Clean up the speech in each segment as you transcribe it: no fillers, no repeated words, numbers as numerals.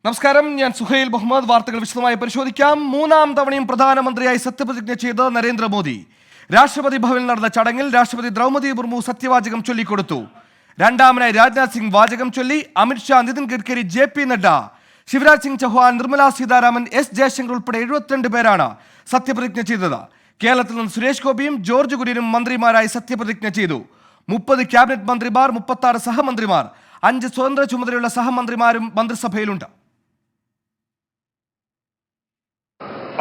നമസ്കാരം, ഞാൻ സുഹൈൽ മുഹമ്മദ്. വാർത്തകൾ വിശദമായി പരിശോധിക്കാം. മൂന്നാം തവണയും പ്രധാനമന്ത്രിയായി സത്യപ്രതിജ്ഞ ചെയ്ത് നരേന്ദ്രമോദി. രാഷ്ട്രപതി ഭവനിൽ നടന്ന ചടങ്ങിൽ രാഷ്ട്രപതി ദ്രൗപദി മുർമു സത്യവാചകം ചൊല്ലിക്കൊടുത്തു. രണ്ടാമനായി രാജ്നാഥ് സിംഗ് വാചകം ചൊല്ലി. അമിത്ഷാ, നിതിൻ ഗഡ്കരി, JP നഡ്ഡ, ശിവരാജ് സിംഗ് ചൗഹാൻ, നിർമ്മല സീതാരാമൻ, S ജയശങ്കർ ഉൾപ്പെടെ 72 പേരാണ് സത്യപ്രതിജ്ഞ ചെയ്തത്. കേരളത്തിൽ നിന്ന് സുരേഷ് ഗോപിയും ജോർജ് കുര്യനും മന്ത്രിമാരായി സത്യപ്രതിജ്ഞ ചെയ്തു. 30 ക്യാബിനറ്റ് മന്ത്രിമാർ, 36 സഹമന്ത്രിമാർ, 5 സ്വതന്ത്ര ചുമതലയുള്ള സഹമന്ത്രിമാരും മന്ത്രിസഭയിലുണ്ട്.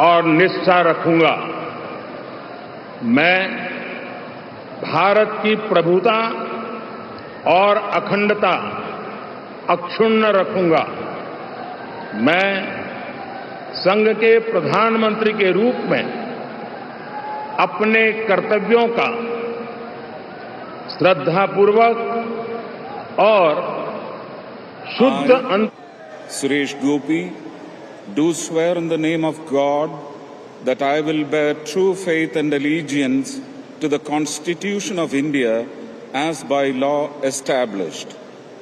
और निष्ठा रखूंगा। मैं भारत की प्रभुता और अखंडता अक्षुण्ण रखूंगा। मैं संघ के प्रधानमंत्री के रूप में अपने कर्तव्यों का श्रद्धापूर्वक और शुद्ध Suresh Gopi, do swear in the name of God that I will bear true faith and allegiance to the Constitution of India as by law established,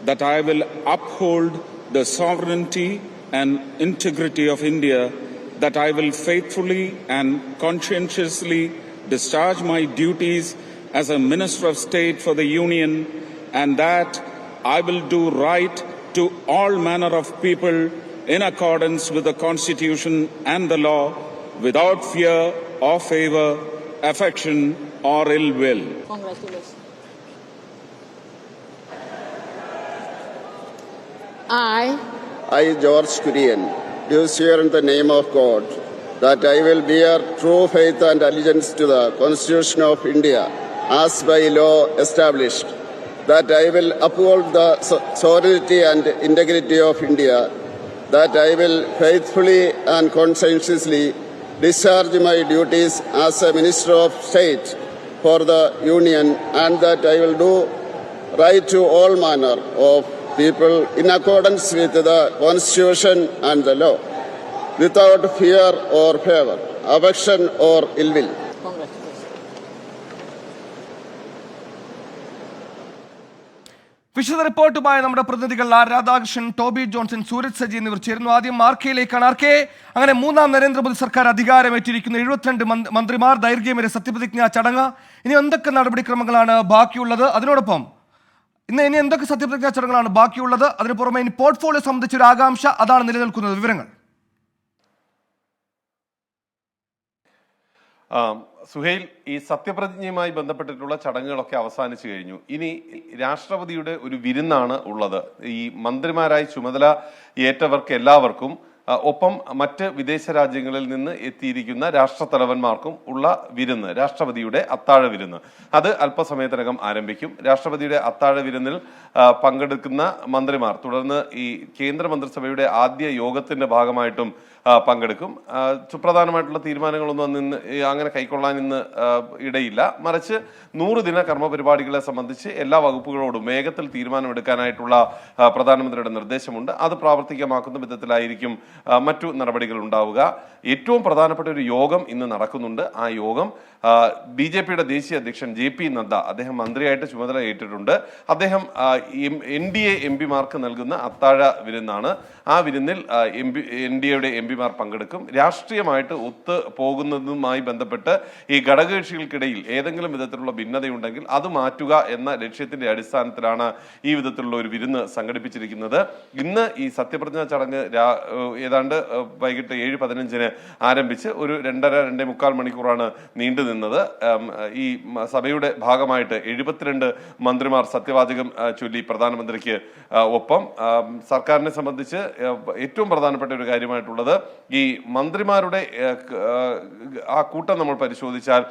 that I will uphold the sovereignty and integrity of India, that I will faithfully and conscientiously discharge my duties as a Minister of State for the Union, and that I will do right to all manner of people in accordance with the Constitution and the law, without fear or favor, affection or ill will. Congratulations. I, George Kurian, do swear in the name of God that I will bear true faith and allegiance to the Constitution of India as by law established, that I will uphold the sovereignty and integrity of India, that I will faithfully and conscientiously discharge my duties as a Minister of State for the Union, and that I will do right to all manner of people in accordance with the Constitution and the law, without fear or favor, affection or ill will. വിശദ റിപ്പോർട്ടുമായി നമ്മുടെ പ്രതിനിധികൾ R Radhakrishnan, Toby Johnson, Sooraj Saji എന്നിവർ ചേരുന്നു. ആദ്യം ആർക്കെയിലേക്കാണ്. ആർക്കെ, അങ്ങനെ മൂന്നാം നരേന്ദ്രമോദി സർക്കാർ അധികാരമേറ്റിരിക്കുന്ന 72 മന്ത്രിമാർ, ദൈർഘ്യമേറിയ സത്യപ്രതിജ്ഞാ ചടങ്ങ്. ഇനി എന്തൊക്കെ നടപടിക്രമങ്ങളാണ് ബാക്കിയുള്ളത്? അതിനോടൊപ്പം ഇനി എന്തൊക്കെ സത്യപ്രതിജ്ഞാ ചടങ്ങുകളാണ് ബാക്കിയുള്ളത്? അതിന് പുറമെ ഇനി പോർട്ട്ഫോളിയോ സംബന്ധിച്ചൊരു ആകാംക്ഷ, അതാണ് നിലനിൽക്കുന്നത്. വിവരങ്ങൾ. സുഹൈൽ, ഈ സത്യപ്രതിജ്ഞയുമായി ബന്ധപ്പെട്ടിട്ടുള്ള ചടങ്ങുകളൊക്കെ അവസാനിച്ചു കഴിഞ്ഞു. ഇനി രാഷ്ട്രപതിയുടെ ഒരു വിരുന്നാണ് ഉള്ളത്. ഈ മന്ത്രിമാരായി ചുമതല ഏറ്റവർക്ക് എല്ലാവർക്കും ഒപ്പം മറ്റ് വിദേശ രാജ്യങ്ങളിൽ നിന്ന് എത്തിയിരിക്കുന്ന രാഷ്ട്രത്തലവന്മാർക്കും ഉള്ള വിരുന്ന്, രാഷ്ട്രപതിയുടെ അത്താഴ വിരുന്ന്, അത് അല്പസമയത്തിനകം ആരംഭിക്കും. രാഷ്ട്രപതിയുടെ അത്താഴ വിരുന്നിൽ പങ്കെടുക്കുന്ന മന്ത്രിമാർ തുടർന്ന് ഈ കേന്ദ്രമന്ത്രിസഭയുടെ ആദ്യ യോഗത്തിന്റെ ഭാഗമായിട്ടും പങ്കെടുക്കും. സുപ്രധാനമായിട്ടുള്ള തീരുമാനങ്ങളൊന്നും അങ്ങനെ കൈക്കൊള്ളാൻ ഇന്ന് ഇടയില്ല. മറിച്ച് 100 ദിന കർമ്മ പരിപാടികളെ സംബന്ധിച്ച് എല്ലാ വകുപ്പുകളോടും വേഗത്തിൽ തീരുമാനമെടുക്കാനായിട്ടുള്ള പ്രധാനമന്ത്രിയുടെ നിർദ്ദേശമുണ്ട്. അത് പ്രാവർത്തികമാക്കുന്ന വിധത്തിലായിരിക്കും മറ്റു നടപടികൾ ഉണ്ടാവുക. ഏറ്റവും പ്രധാനപ്പെട്ട ഒരു യോഗം ഇന്ന് നടക്കുന്നുണ്ട്. ആ യോഗം BJPയുടെ ദേശീയ അധ്യക്ഷൻ JP നഡ്ഡ, അദ്ദേഹം മന്ത്രിയായിട്ട് ചുമതല ഏറ്റിട്ടുണ്ട്. അദ്ദേഹം NDA MP-മാർക്ക് നൽകുന്ന അത്താഴ വിരുന്നാണ്. ആ വിരുന്നിൽ NDAയുടെ MP-മാർ പങ്കെടുക്കും. രാഷ്ട്രീയമായിട്ട് ഒത്തു പോകുന്നതുമായി ബന്ധപ്പെട്ട് ഈ ഘടകകക്ഷികൾക്കിടയിൽ ഏതെങ്കിലും വിധത്തിലുള്ള ഭിന്നതയുണ്ടെങ്കിൽ അത് മാറ്റുക എന്ന ലക്ഷ്യത്തിന്റെ അടിസ്ഥാനത്തിലാണ് ഈ വിധത്തിലുള്ള ഒരു വിരുന്ന് സംഘടിപ്പിച്ചിരിക്കുന്നത്. ഇന്ന് ഈ സത്യപ്രതിജ്ഞാ ചടങ്ങ് ഏതാണ്ട് വൈകിട്ട് 7:15 ആരംഭിച്ച് ഒരു 2.5-2.25 മണിക്കൂറാണ് നീണ്ടു നിന്നത്. ഈ സഭയുടെ ഭാഗമായിട്ട് 72 മന്ത്രിമാർ സത്യവാചകം ചൊല്ലി പ്രധാനമന്ത്രിക്ക് ഒപ്പം. സർക്കാരിനെ സംബന്ധിച്ച് ഏറ്റവും പ്രധാനപ്പെട്ട ഒരു കാര്യമായിട്ടുള്ളത് ഈ മന്ത്രിമാരുടെ ആ കൂട്ടം നമ്മൾ പരിശോധിച്ചാൽ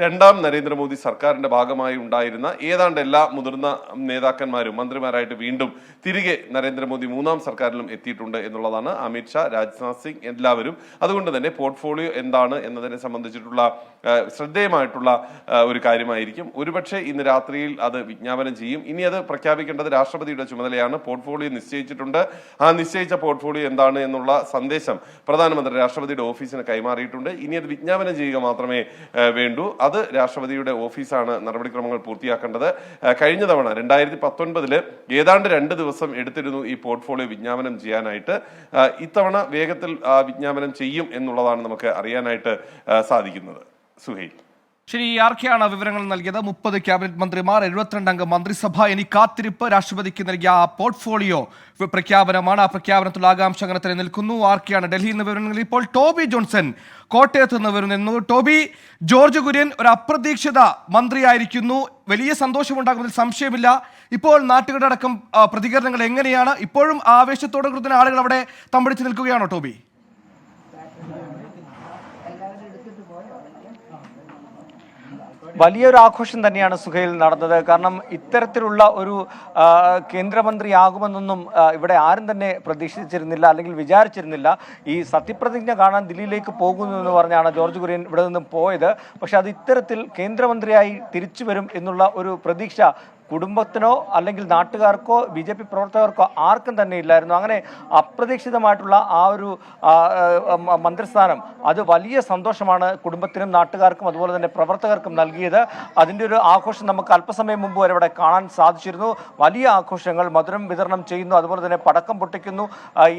രണ്ടാം നരേന്ദ്രമോദി സർക്കാരിന്റെ ഭാഗമായി ഉണ്ടായിരുന്ന ഏതാണ്ട് എല്ലാ മുതിർന്ന നേതാക്കന്മാരും മന്ത്രിമാരായിട്ട് വീണ്ടും തിരികെ നരേന്ദ്രമോദി മൂന്നാം സർക്കാരിലും എത്തിയിട്ടുണ്ട് എന്നുള്ളതാണ്. അമിത്ഷാ, രാജ്നാഥ് സിംഗ്, എല്ലാവരും. അതുകൊണ്ട് തന്നെ പോർട്ട്ഫോളിയോ എന്താണ് എന്നതിനെ സംബന്ധിച്ചിട്ടുള്ള ശ്രദ്ധേയമായിട്ടുള്ള ഒരു കാര്യമായിരിക്കും. ഒരുപക്ഷെ ഇന്ന് രാത്രിയിൽ അത് വിജ്ഞാപനം ചെയ്യും. ഇനി അത് പ്രഖ്യാപിക്കേണ്ടത് രാഷ്ട്രപതിയുടെ ചുമതലയാണ്. പോർട്ട്ഫോളിയോ നിശ്ചയിച്ചിട്ടുണ്ട്. ആ നിശ്ചയിച്ച പോർട്ട്ഫോളിയോ എന്താണ് എന്നുള്ള സന്ദേശം പ്രധാനമന്ത്രി രാഷ്ട്രപതിയുടെ ഓഫീസിന് കൈമാറിയിട്ടുണ്ട്. ഇനി അത് വിജ്ഞാപനം ചെയ്യുക മാത്രമേ വേണ്ടൂ. അത് രാഷ്ട്രപതിയുടെ ഓഫീസാണ് നടപടിക്രമങ്ങൾ പൂർത്തിയാക്കേണ്ടത്. കഴിഞ്ഞ തവണ 2019 ഏതാണ്ട് 2 ദിവസം എടുത്തിരുന്നു ഈ പോർട്ട്ഫോളിയോ വിജ്ഞാപനം ചെയ്യാനായിട്ട്. ഇത്തവണ വേഗത്തിൽ വിജ്ഞാപനം ചെയ്യും എന്നുള്ളതാണ് നമുക്ക് അറിയാനായിട്ട് സാധിക്കുന്നത്. സുഹൈൽ. ശരി, ആർക്കെയാണ് വിവരങ്ങൾ നൽകിയത്? 30 ക്യാബിനറ്റ് മന്ത്രിമാർ, 72 അംഗ മന്ത്രിസഭ. ഇനി കാത്തിരിപ്പ്. രാഷ്ട്രപതിക്ക് നൽകിയ ആ പോർട്ട്ഫോളിയോ പ്രഖ്യാപനമാണ്. ആ പ്രഖ്യാപനത്തിൽ ആകാംക്ഷ അങ്ങനെ തന്നെ നിൽക്കുന്നു. ആർക്കെയാണ് ഡൽഹിയിൽ നിന്ന് വിവരങ്ങൾ? ഇപ്പോൾ ടോബി ജോൺസൺ കോട്ടയത്ത് നിന്ന് വരുന്നു. ടോബി, ജോർജ് കുര്യൻ ഒരു അപ്രതീക്ഷിത മന്ത്രിയായിരിക്കുന്നു. വലിയ സന്തോഷമുണ്ടാകുന്നതിൽ സംശയമില്ല. ഇപ്പോൾ നാട്ടുകാരുടെ അടക്കം പ്രതികരണങ്ങൾ എങ്ങനെയാണ്? ഇപ്പോഴും ആവേശത്തോടെ കൃത്യമായ ആളുകൾ അവിടെ തമ്പടിച്ച് നിൽക്കുകയാണോ ടോബി? വലിയൊരു ആഘോഷം തന്നെയാണ് സുഹൈൽ നടന്നത്. കാരണം ഇത്തരത്തിലുള്ള ഒരു കേന്ദ്രമന്ത്രിയാകുമെന്നൊന്നും ഇവിടെ ആരും തന്നെ പ്രതീക്ഷിച്ചിരുന്നില്ല, അല്ലെങ്കിൽ വിചാരിച്ചിരുന്നില്ല. ഈ സത്യപ്രതിജ്ഞ കാണാൻ ദില്ലിയിലേക്ക് പോകുന്നു എന്ന് പറഞ്ഞാണ് ജോർജ് കുര്യൻ ഇവിടെ നിന്നും പോയത്. പക്ഷെ അത് ഇത്തരത്തിൽ കേന്ദ്രമന്ത്രിയായി തിരിച്ചു വരും എന്നുള്ള ഒരു പ്രതീക്ഷ കുടുംബത്തിനോ അല്ലെങ്കിൽ നാട്ടുകാർക്കോ BJP പ്രവർത്തകർക്കോ ആർക്കും തന്നെ ഇല്ലായിരുന്നു. അങ്ങനെ അപ്രതീക്ഷിതമായിട്ടുള്ള ആ ഒരു മന്ത്രിസ്ഥാനം അത് വലിയ സന്തോഷമാണ് കുടുംബത്തിനും നാട്ടുകാർക്കും അതുപോലെ തന്നെ പ്രവർത്തകർക്കും നൽകിയത്. അതിൻ്റെ ഒരു ആഘോഷം നമുക്ക് അല്പസമയം മുമ്പ് വരെ ഇവിടെ കാണാൻ സാധിച്ചിരുന്നു. വലിയ ആഘോഷങ്ങൾ, മധുരം വിതരണം ചെയ്യുന്നു, അതുപോലെ തന്നെ പടക്കം പൊട്ടിക്കുന്നു.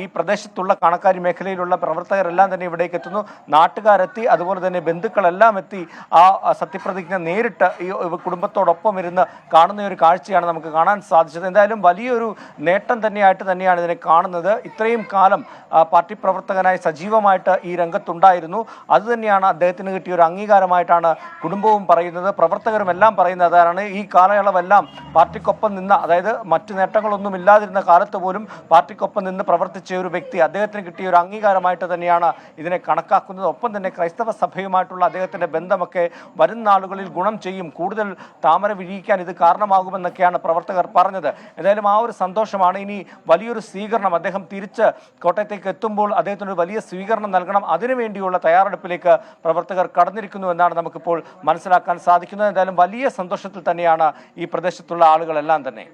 ഈ പ്രദേശത്തുള്ള കണക്കാരി മേഖലയിലുള്ള പ്രവർത്തകരെല്ലാം തന്നെ ഇവിടേക്ക് എത്തുന്നു. നാട്ടുകാരെത്തി, അതുപോലെ തന്നെ ബന്ധുക്കളെല്ലാം എത്തി ആ സത്യപ്രതിജ്ഞ നേരിട്ട് ഈ കുടുംബത്തോടൊപ്പം ഇരുന്ന് കാണുന്ന ഒരു കാഴ്ചയാണ് നമുക്ക് കാണാൻ സാധിച്ചത്. എന്തായാലും വലിയൊരു നേട്ടം തന്നെയാണ് ഇതിനെ കാണുന്നത്. ഇത്രയും കാലം പാർട്ടി പ്രവർത്തകനായി സജീവമായിട്ട് ഈ രംഗത്തുണ്ടായിരുന്നു. അതുതന്നെയാണ് അദ്ദേഹത്തിന് കിട്ടിയ ഒരു അംഗീകാരമായിട്ടാണ് കുടുംബവും പറയുന്നത്, പ്രവർത്തകരും എല്ലാം പറയുന്നത്. അതാണ് ഈ കാലയളവെല്ലാം പാർട്ടിക്കൊപ്പം നിന്ന, അതായത് മറ്റു നേട്ടങ്ങളൊന്നും ഇല്ലാതിരുന്ന കാലത്ത് പോലും പാർട്ടിക്കൊപ്പം നിന്ന് പ്രവർത്തിച്ച ഒരു വ്യക്തി, അദ്ദേഹത്തിന് കിട്ടിയ ഒരു അംഗീകാരമായിട്ട് തന്നെയാണ് ഇതിനെ കണക്കാക്കുന്നത്. ഒപ്പം തന്നെ ക്രൈസ്തവ സഭയുമായിട്ടുള്ള അദ്ദേഹത്തിന്റെ ബന്ധമൊക്കെ വരും നാളുകളിൽ ഗുണം ചെയ്യും, കൂടുതൽ താമര വിരിയിക്കാൻ ഇത് കാരണമാകുമെന്നൊക്കെയാണ് പ്രവർത്തകർ പറഞ്ഞത്. എന്തായാലും ആ ഒരു സന്തോഷമാണ്. ഇനി വലിയൊരു സ്വീകരണം, അദ്ദേഹം തിരിച്ച് കോട്ടയത്തേക്ക് എത്തുമ്പോൾ അദ്ദേഹത്തിന് ഒരു വലിയ സ്വീകരണം നൽകണം, അതിനുവേണ്ടിയുള്ള തയ്യാറെടുപ്പിലേക്ക് പ്രവർത്തകർ കടന്നിരിക്കുന്നു എന്നാണ് നമുക്കിപ്പോൾ മനസ്സിലാക്കാൻ സാധിക്കുന്നത്. എന്തായാലും വലിയ സന്തോഷത്തിൽ തന്നെയാണ് ഈ പ്രദേശത്തുള്ള ആളുകളെല്ലാം തന്നെ.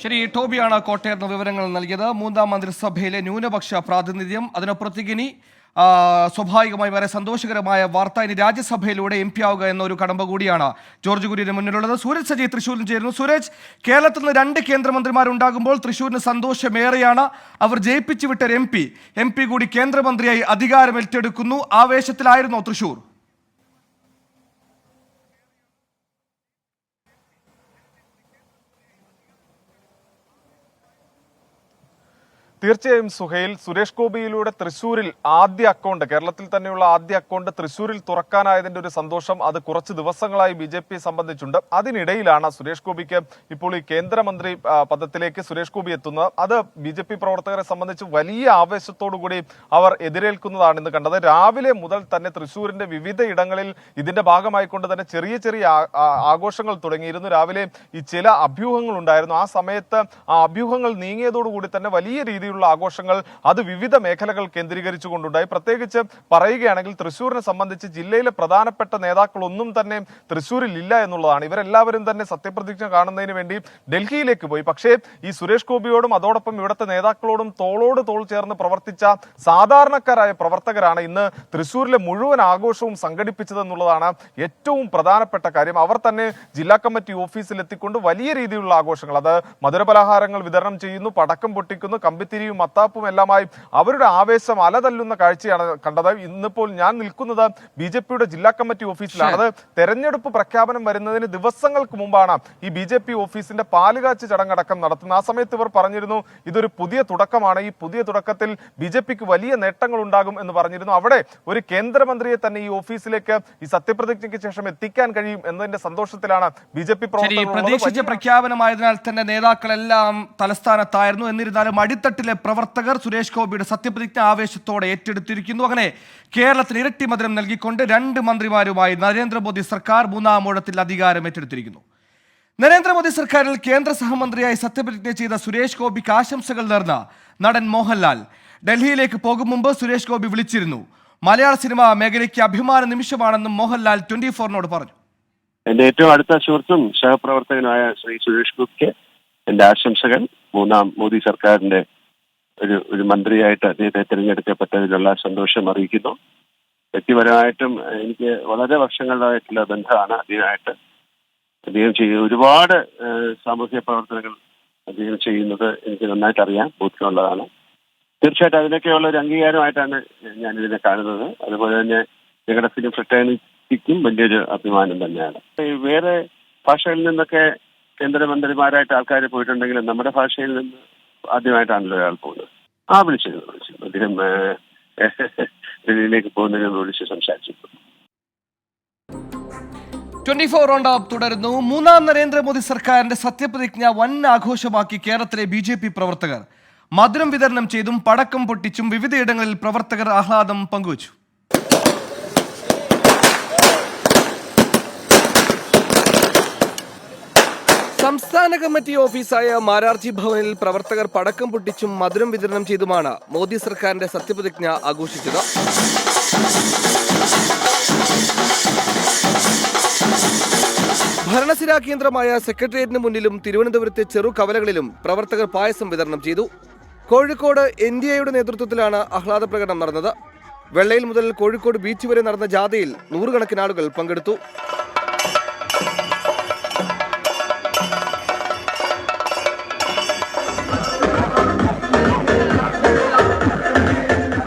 ശരി, ടോബിയാണ് കോട്ടയത്ത് വിവരങ്ങൾ നൽകിയത്. 3ാം മന്ത്രിസഭയിലെ ന്യൂനപക്ഷ പ്രാതിനിധ്യം, അതിനപ്പുറത്തേക്ക് ഇനി സ്വാഭാവികമായി വളരെ സന്തോഷകരമായ വാർത്ത, ഇനി രാജ്യസഭയിലൂടെ MP ആവുക എന്നൊരു കടമ്പ കൂടിയാണ് ജോർജ് കുര്യന് മുന്നിലുള്ളത്. സൂരജ് സജി തൃശ്ശൂരിൽ ചേരുന്നു. സൂരജ്, കേരളത്തിൽ നിന്ന് 2 കേന്ദ്രമന്ത്രിമാരുണ്ടാകുമ്പോൾ തൃശ്ശൂരിന് സന്തോഷമേറെയാണ്. അവർ ജയിപ്പിച്ചു വിട്ട MP കൂടി കേന്ദ്രമന്ത്രിയായി അധികാരം ഏറ്റെടുക്കുന്നു. ആവേശത്തിലായിരുന്നോ തൃശ്ശൂർ? തീർച്ചയായും സുഹൈൽ, സുരേഷ് ഗോപിയിലൂടെ തൃശ്ശൂരിൽ ആദ്യ അക്കൗണ്ട്, കേരളത്തിൽ തന്നെയുള്ള ആദ്യ അക്കൗണ്ട് തൃശ്ശൂരിൽ തുറക്കാനായതിന്റെ ഒരു സന്തോഷം അത് കുറച്ച് ദിവസങ്ങളായി BJP സംബന്ധിച്ചുണ്ട്. അതിനിടയിലാണ് സുരേഷ് ഗോപിക്ക് ഇപ്പോൾ ഈ കേന്ദ്രമന്ത്രി പദത്തിലേക്ക് സുരേഷ് ഗോപി എത്തുന്നത്. അത് BJP പ്രവർത്തകരെ സംബന്ധിച്ച് വലിയ ആവേശത്തോടുകൂടി അവർ എതിരേൽക്കുന്നതാണ് ഇന്ന് കണ്ടത്. രാവിലെ മുതൽ തന്നെ തൃശ്ശൂരിന്റെ വിവിധ ഇടങ്ങളിൽ ഇതിന്റെ ഭാഗമായിക്കൊണ്ട് തന്നെ ചെറിയ ചെറിയ ആഘോഷങ്ങൾ തുടങ്ങിയിരുന്നു. രാവിലെ ഈ ചില അഭ്യൂഹങ്ങൾ ഉണ്ടായിരുന്നു. ആ സമയത്ത് ആ അഭ്യൂഹങ്ങൾ നീങ്ങിയതോടുകൂടി തന്നെ വലിയ രീതിയിലുള്ള ആഘോഷങ്ങൾ അത് വിവിധ മേഖലകൾ കേന്ദ്രീകരിച്ചുകൊണ്ടുണ്ടായി. പ്രത്യേകിച്ച് പറയുകയാണെങ്കിൽ തൃശ്ശൂരിനെ സംബന്ധിച്ച് ജില്ലയിലെ പ്രധാനപ്പെട്ട നേതാക്കളൊന്നും തന്നെ തൃശ്ശൂരിൽ ഇല്ല എന്നുള്ളതാണ്. ഇവരെല്ലാവരും തന്നെ സത്യപ്രതിജ്ഞ കാണുന്നതിന് വേണ്ടി ഡൽഹിയിലേക്ക് പോയി. പക്ഷേ ഈ സുരേഷ് ഗോപിയോടും അതോടൊപ്പം ഇവിടുത്തെ നേതാക്കളോടും തോളോട് തോൾ ചേർന്ന് പ്രവർത്തിച്ച സാധാരണക്കാരായ പ്രവർത്തകരാണ് ഇന്ന് തൃശ്ശൂരിലെ മുഴുവൻ ആഘോഷവും സംഘടിപ്പിച്ചതെന്നുള്ളതാണ് ഏറ്റവും പ്രധാനപ്പെട്ട കാര്യം. അവർ തന്നെ ജില്ലാ കമ്മിറ്റി ഓഫീസിൽ എത്തിക്കൊണ്ട് വലിയ രീതിയിലുള്ള ആഘോഷങ്ങൾ, അത് മധുരപലഹാരങ്ങൾ വിതരണം ചെയ്യുന്നു, പടക്കം പൊട്ടിക്കുന്നു, കമ്പിത്തിരിയും മത്താപ്പും എല്ലാമായി അവരുടെ ആവേശം അലതല്ലുന്ന കാഴ്ചയാണ് കണ്ടത്. ഇന്നിപ്പോൾ ഞാൻ നിൽക്കുന്നത് BJPയുടെ ജില്ലാ കമ്മിറ്റി ഓഫീസിലാണ്. അത് തെരഞ്ഞെടുപ്പ് പ്രഖ്യാപനം വരുന്നതിന് ദിവസങ്ങൾക്ക് മുമ്പാണ് ഈ BJP ഓഫീസിന്റെ പാലുകാച്ച് ചടങ്ങടക്കം നടത്തുന്നത്. ആ സമയത്ത് ഇവർ പറഞ്ഞിരുന്നു ഇതൊരു പുതിയ തുടക്കമാണ്, ഈ പുതിയ തുടക്കത്തിൽ BJPക്ക് വലിയ നേട്ടങ്ങൾ ഉണ്ടാകും എന്ന് പറഞ്ഞിരുന്നു. അവിടെ ഒരു കേന്ദ്രമന്ത്രിയെ തന്നെ ഈ ഓഫീസിലേക്ക് ഈ സത്യപ്രതിജ്ഞയ്ക്ക് ശേഷം എത്തിക്കാൻ കഴിയും എന്നതിന്റെ സന്തോഷത്തിലാണ് BJP പ്രവർത്തകർ. പ്രതീക്ഷിച്ച പ്രഖ്യാപനമായതിനാൽ തന്നെ നേതാക്കളെല്ലാം തലസ്ഥാനത്തായിരുന്നു. എന്നിരുന്നാലും അടിത്തട്ടിലെ പ്രവർത്തകർ സുരേഷ് ഗോപിയുടെ സത്യപ്രതിജ്ഞ ആവേശത്തോടെ ഏറ്റെടുത്തിരിക്കുന്നു. അങ്ങനെ കേരളത്തിന് ഇരട്ടി മധുരം നൽകിക്കൊണ്ട് 2 മന്ത്രിമാരുമായി നരേന്ദ്രമോദി സർക്കാർ 3ാം ഊഴത്തിൽ അധികാരം ഏറ്റെടുത്തിരിക്കുന്നു. നരേന്ദ്രമോദി സർക്കാരിൽ കേന്ദ്ര സഹമന്ത്രിയായി സത്യപ്രതിജ്ഞ ചെയ്ത സുരേഷ് ഗോപിക്ക് ആശംസകൾ നേർന്ന നടൻ മോഹൻലാൽ ഡൽഹിയിലേക്ക് പോകും മുമ്പ് സുരേഷ് ഗോപി വിളിച്ചിരുന്നു. മലയാള സിനിമ മേഖലയ്ക്ക് അഭിമാന നിമിഷമാണെന്നും മോഹൻലാൽ 24 പറഞ്ഞു. എന്റെ ഏറ്റവും അടുത്ത സുഹൃത്തും സഹപ്രവർത്തകനുമായ ശ്രീ സുരേഷ് ഗോപിക്ക് എന്റെ ആശംസകൾ. മൂന്നാം മോദി സർക്കാരിന്റെ ഒരു മന്ത്രിയായിട്ട് അദ്ദേഹത്തെ തിരഞ്ഞെടുക്കപ്പെട്ടതിലുള്ള സന്തോഷം അറിയിക്കുന്നു. വ്യക്തിപരമായിട്ടും എനിക്ക് വളരെ വർഷങ്ങളായിട്ടുള്ള ബന്ധമാണ് അദ്ദേഹമായിട്ട്. അദ്ദേഹം ചെയ്യുന്ന ഒരുപാട് സാമൂഹ്യ പ്രവർത്തനങ്ങൾ അദ്ദേഹം ചെയ്യുന്നത് എനിക്ക് നന്നായിട്ട് അറിയാം, ബോധ്യമുള്ളതാണ്. തീർച്ചയായിട്ടും അതിനൊക്കെയുള്ള ഒരു അംഗീകാരമായിട്ടാണ് ഞാനിതിനെ കാണുന്നത്. അതുപോലെ തന്നെ ഞങ്ങളുടെ ഫിലിം ഫ്രട്ടേണിറ്റിക്കും വലിയൊരു അഭിമാനം തന്നെയാണ്. വേറെ ഭാഷകളിൽ നിന്നൊക്കെ കേന്ദ്രമന്ത്രിമാരായിട്ട് ആൾക്കാർ പോയിട്ടുണ്ടെങ്കിലും നമ്മുടെ ഭാഷയിൽ നിന്ന് ആദ്യമായിട്ടാണല്ലോ ഒരാൾ പോകുന്നത്. വിളിച്ചിരുന്നു. അദ്ദേഹം ഡൽഹിയിലേക്ക് പോകുന്നതിന് വിളിച്ച് സംസാരിച്ചിരുന്നു. 24 റൗണ്ട് അപ്പ് തുടരുന്നു. മൂന്നാം നരേന്ദ്രമോദി സർക്കാരിന്റെ സത്യപ്രതിജ്ഞ വൻ ആഘോഷമാക്കി കേരളത്തിലെ BJP പ്രവർത്തകർ. മധുരം വിതരണം ചെയ്തും പടക്കം പൊട്ടിച്ചും വിവിധയിടങ്ങളിൽ പ്രവർത്തകർ ആഹ്ലാദം പങ്കുവച്ചു. സംസ്ഥാന കമ്മിറ്റി ഓഫീസായ മാരാർജി ഭവനിൽ പ്രവർത്തകർ പടക്കം പൊട്ടിച്ചും മധുരം വിതരണം ചെയ്തുമാണ് മോദി സർക്കാരിന്റെ സത്യപ്രതിജ്ഞ ആഘോഷിച്ചത്. ഭരണസിരാ കേന്ദ്രമായ സെക്രട്ടേറിയറ്റിന് മുന്നിലും തിരുവനന്തപുരത്തെ ചെറു കവലകളിലും പ്രവർത്തകർ പായസം വിതരണം ചെയ്തു. കോഴിക്കോട് NDAയുടെ നേതൃത്വത്തിലാണ് ആഹ്ലാദ പ്രകടനം നടന്നത്. വെള്ളയിൽ മുതൽ കോഴിക്കോട് ബീച്ച് വരെ നടന്ന ജാഥയിൽ നൂറുകണക്കിന് ആളുകൾ പങ്കെടുത്തു.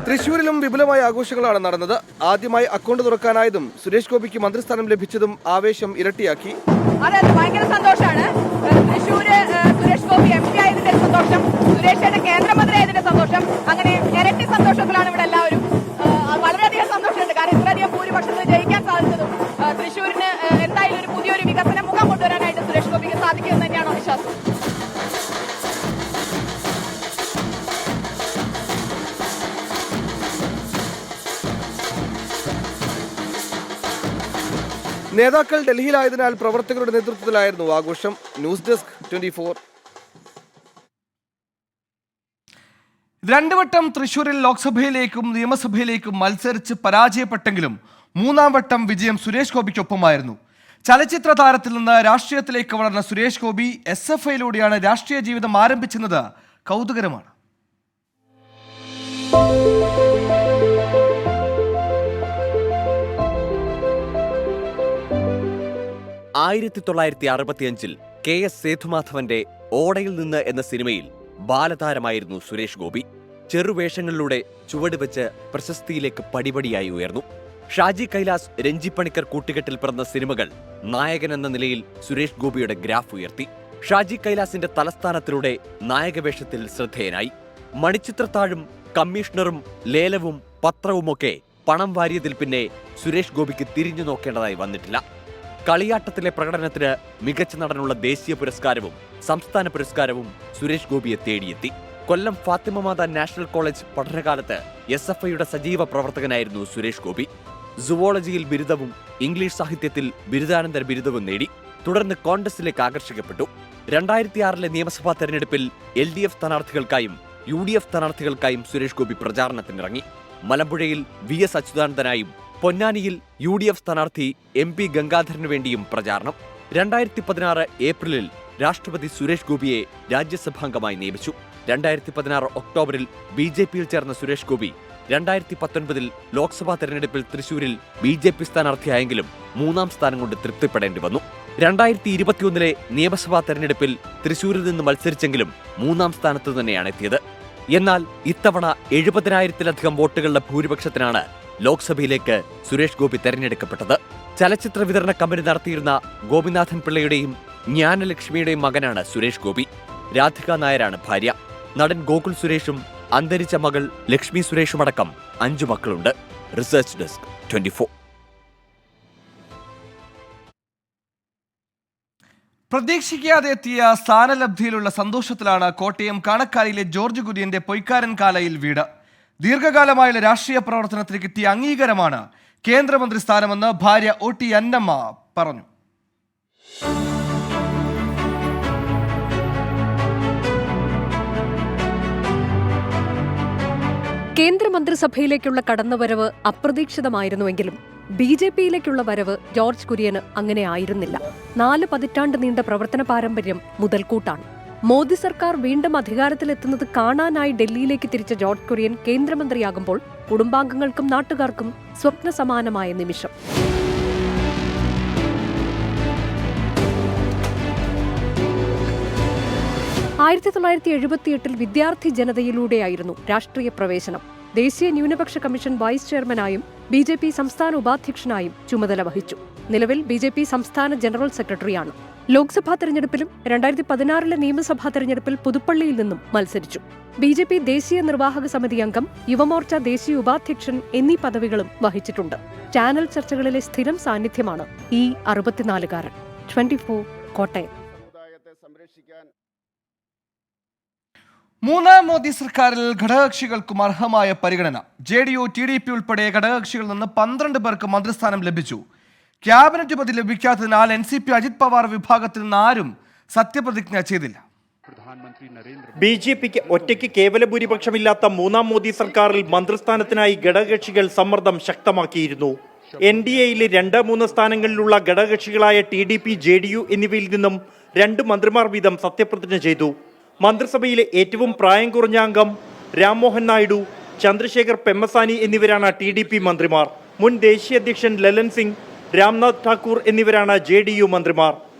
തൃശൂരിലും വിപുലമായ ആഘോഷങ്ങളാണ് നടന്നത്. ആദ്യമായി അക്കൗണ്ട് തുറക്കാനായതും സുരേഷ് ഗോപിക്ക് മന്ത്രിസ്ഥാനം ലഭിച്ചതും ആവേശം ഇരട്ടിയാക്കി. അതെ, ഭയങ്കര സന്തോഷമാണ്. തൃശ്ശൂര് സുരേഷ് ഗോപി MP ആയതിന്റെ സന്തോഷം, സുരേഷ് കേന്ദ്രമന്ത്രി ആയതിന്റെ സന്തോഷം, അങ്ങനെ ഇരട്ടി സന്തോഷത്തിലാണ് ഇവിടെ എല്ലാവരും. വളരെയധികം സന്തോഷമുണ്ട്. കാരണം ഇത്രയധികം ഭൂരിപക്ഷത്തിൽ ജയിക്കാൻ സാധിച്ചതും തൃശ്ശൂരിന് എന്തായാലും ഒരു പുതിയൊരു വികസന മുഖം കൊണ്ടുവരാനായിട്ട് സുരേഷ് ഗോപിക്ക് സാധിക്കുമെന്ന് തന്നെയാണോ വിശ്വാസം? നേതാക്കൾ ഡൽഹിയിലായതിനാൽ പ്രവർത്തകരുടെ നേതൃത്വത്തിലായിരുന്നു ആഘോഷം. News desk 24. 2 വട്ടം തൃശൂരിൽ ലോക്സഭയിലേക്കും നിയമസഭയിലേക്കും മത്സരിച്ച് പരാജയപ്പെട്ടെങ്കിലും 3-ാം വട്ടം വിജയം സുരേഷ് ഗോപിക്കൊപ്പമായിരുന്നു. ചലച്ചിത്ര താരത്തിൽ നിന്ന് രാഷ്ട്രീയത്തിലേക്ക് വളർന്ന സുരേഷ് ഗോപി SFIയിലൂടെയാണ് രാഷ്ട്രീയ ജീവിതം ആരംഭിച്ചെന്നത് കൗതുകരമാണ്. 1965 KS സേതുമാധവന്റെ ഓടയിൽ നിന്ന് എന്ന സിനിമയിൽ ബാലതാരമായിരുന്നു സുരേഷ് ഗോപി. ചെറുവേഷങ്ങളിലൂടെ ചുവടുവെച്ച് പ്രശസ്തിയിലേക്ക് പടിപടിയായി ഉയർന്നു. ഷാജി കൈലാസ്, രഞ്ജി പണിക്കർ കൂട്ടുകെട്ടിൽ പിറന്ന സിനിമകൾ നായകൻ എന്ന നിലയിൽ സുരേഷ് ഗോപിയുടെ ഗ്രാഫ് ഉയർത്തി. ഷാജി കൈലാസിന്റെ തലസ്ഥാനത്തിലൂടെ നായകവേഷത്തിൽ ശ്രദ്ധേയനായി. മണിച്ചിത്രത്താഴും കമ്മീഷണറും ലേലവും പത്രവുമൊക്കെ പണം വാരിയതിൽ പിന്നെ സുരേഷ് ഗോപിക്ക് തിരിഞ്ഞു നോക്കേണ്ടതായി വന്നിട്ടില്ല. കളിയാട്ടത്തിലെ പ്രകടനത്തിന് മികച്ച നടനുള്ള ദേശീയ പുരസ്കാരവും സംസ്ഥാന പുരസ്കാരവും സുരേഷ് ഗോപിയെ തേടിയെത്തി. കൊല്ലം ഫാത്തിമ മാതാ നാഷണൽ കോളേജ് പഠനകാലത്ത് SFIയുടെ സജീവ പ്രവർത്തകനായിരുന്നു സുരേഷ് ഗോപി. സുവോളജിയിൽ ബിരുദവും ഇംഗ്ലീഷ് സാഹിത്യത്തിൽ ബിരുദാനന്തര ബിരുദവും നേടി. തുടർന്ന് കോൺഗ്രസിലേക്ക് ആകർഷിക്കപ്പെട്ടു. 2006 നിയമസഭാ തെരഞ്ഞെടുപ്പിൽ LDF സ്ഥാനാർത്ഥികൾക്കായും UDF സ്ഥാനാർത്ഥികൾക്കായും Suresh Gopi പ്രചാരണത്തിനിറങ്ങി. മലമ്പുഴയിൽ VS അച്യുതാനന്ദനായും പൊന്നാനിയിൽ UDF സ്ഥാനാർത്ഥി MP ഗംഗാധരനു വേണ്ടിയും പ്രചാരണം. 2016 ഏപ്രിലിൽ രാഷ്ട്രപതി സുരേഷ് ഗോപിയെ രാജ്യസഭാംഗമായി നിയമിച്ചു. 2016 ഒക്ടോബറിൽ BJPയിൽ ചേർന്ന സുരേഷ് ഗോപി 2019 ലോക്സഭാ തെരഞ്ഞെടുപ്പിൽ തൃശൂരിൽ BJP സ്ഥാനാർത്ഥിയായെങ്കിലും 3-ാം സ്ഥാനം കൊണ്ട് തൃപ്തിപ്പെടേണ്ടി വന്നു. 2021 നിയമസഭാ തെരഞ്ഞെടുപ്പിൽ തൃശൂരിൽ നിന്ന് മത്സരിച്ചെങ്കിലും 3-ാം സ്ഥാനത്ത് തന്നെയാണ് എത്തിയത്. എന്നാൽ ഇത്തവണ 70,000-ലധികം വോട്ടുകളുടെ ഭൂരിപക്ഷത്തിനാണ് ലോക്സഭയിലേക്ക് സുരേഷ് ഗോപി തെരഞ്ഞെടുക്കപ്പെട്ടത്. ചലച്ചിത്ര വിതരണ കമ്പനി നടത്തിയിരുന്ന ഗോപിനാഥൻ പിള്ളയുടെയും ജ്ഞാനലക്ഷ്മിയുടെയും മകനാണ് സുരേഷ് ഗോപി. രാധിക നായരാണ് ഭാര്യ. നടൻ ഗോകുൽ സുരേഷും അന്തരിച്ച മകൾ ലക്ഷ്മി സുരേഷുമടക്കം 5 മക്കളുണ്ട്. Research desk 24. പ്രതീക്ഷിക്കാതെ എത്തിയ സ്ഥാനലബ്ധിയിലുള്ള സന്തോഷത്തിലാണ് കോട്ടയം കാണക്കാരിയിലെ ജോർജ് കുര്യന്റെ പൊയ്ക്കാരൻ കാലയിൽ വീട്. ദീർഘകാലമായുള്ള രാഷ്ട്രീയ പ്രവർത്തനത്തിന് കിട്ടിയ അംഗീകാരമാണ് കേന്ദ്രമന്ത്രി സ്ഥാനമെന്ന് ഭാര്യ OT അന്നമ്മ പറഞ്ഞു. കേന്ദ്രമന്ത്രിസഭയിലേക്കുള്ള കടന്നുവരവ് അപ്രതീക്ഷിതമായിരുന്നുവെങ്കിലും BJPയിലേക്കുള്ള വരവ് ജോർജ് കുര്യന് അങ്ങനെ ആയിരുന്നില്ല. 4 പതിറ്റാണ്ട് നീണ്ട പ്രവർത്തന പാരമ്പര്യം മുതൽക്കൂട്ടാണ്. മോദി സർക്കാർ വീണ്ടും അധികാരത്തിലെത്തുന്നത് കാണാനായി ഡൽഹിയിലേക്ക് തിരിച്ച ജോർജ് കുര്യൻ കേന്ദ്രമന്ത്രിയാകുമ്പോൾ കുടുംബാംഗങ്ങൾക്കും നാട്ടുകാർക്കും സ്വപ്നസമാനമായ നിമിഷം. ആയിരത്തി 1978 വിദ്യാർത്ഥി ജനതയിലൂടെയായിരുന്നു രാഷ്ട്രീയ പ്രവേശനം. ദേശീയ ന്യൂനപക്ഷ കമ്മീഷൻ വൈസ് ചെയർമാനായും BJP സംസ്ഥാന ഉപാധ്യക്ഷനായും ചുമതല വഹിച്ചു. നിലവിൽ BJP സംസ്ഥാന ജനറൽ സെക്രട്ടറിയാണ്. ലോക്സഭാ തെരഞ്ഞെടുപ്പിലും 2016 നിയമസഭാ തെരഞ്ഞെടുപ്പിൽ പുതുപ്പള്ളിയിൽ നിന്നും മത്സരിച്ചു. BJP ദേശീയ നിർവാഹക സമിതി അംഗം, യുവമോർച്ച ദേശീയ ഉപാധ്യക്ഷൻ എന്നീ പദവികളും വഹിച്ചിട്ടുണ്ട്. ചാനൽ ചർച്ചകളിലെ സ്ഥിരം സാന്നിധ്യമാണ് ഈ 64കാരൻ. 24 കോട്ടയം. മൂന്നാം മോദി സർക്കാരിൽ ഘടകകക്ഷികൾക്കും അർഹമായ പരിഗണന. JDU, TDP ഉൾപ്പെടെ ഘടകകക്ഷികളിൽ നിന്ന് 12 പേർക്ക് മന്ത്രിസ്ഥാനം ലഭിച്ചു. ക്യാബിനറ്റ് പദവി ലഭിക്കാത്തതിനാൽ NCP അജിത് പവാർ വിഭാഗത്തിൽ നിന്ന് ആരും സത്യപ്രതിജ്ഞ ചെയ്തില്ല. BJPക്ക് ഒറ്റയ്ക്ക് കേവല ഭൂരിപക്ഷമില്ലാത്ത മൂന്നാം മോദി സർക്കാരിൽ മന്ത്രിസ്ഥാനത്തിനായി ഘടകകക്ഷികൾ സമ്മർദ്ദം ശക്തമാക്കിയിരുന്നു. NDAയിലെ 2-3 സ്ഥാനങ്ങളിലുള്ള ഘടകകക്ഷികളായ TDP, JDU എന്നിവയിൽ നിന്നും 2 മന്ത്രിമാർ വീതം സത്യപ്രതിജ്ഞ ചെയ്തു. മന്ത്രിസഭയിലെ ഏറ്റവും പ്രായം കുറഞ്ഞ അംഗം രാംമോഹൻ നായിഡു, ചന്ദ്രശേഖർ പെമ്മസാനി എന്നിവരാണ് TDP മന്ത്രിമാർ. മുൻ ദേശീയ അധ്യക്ഷൻ ലലൻ സിംഗ്, രാംനാഥ് ഠാക്കൂർ എന്നിവരാണ് JDU മന്ത്രിമാർ.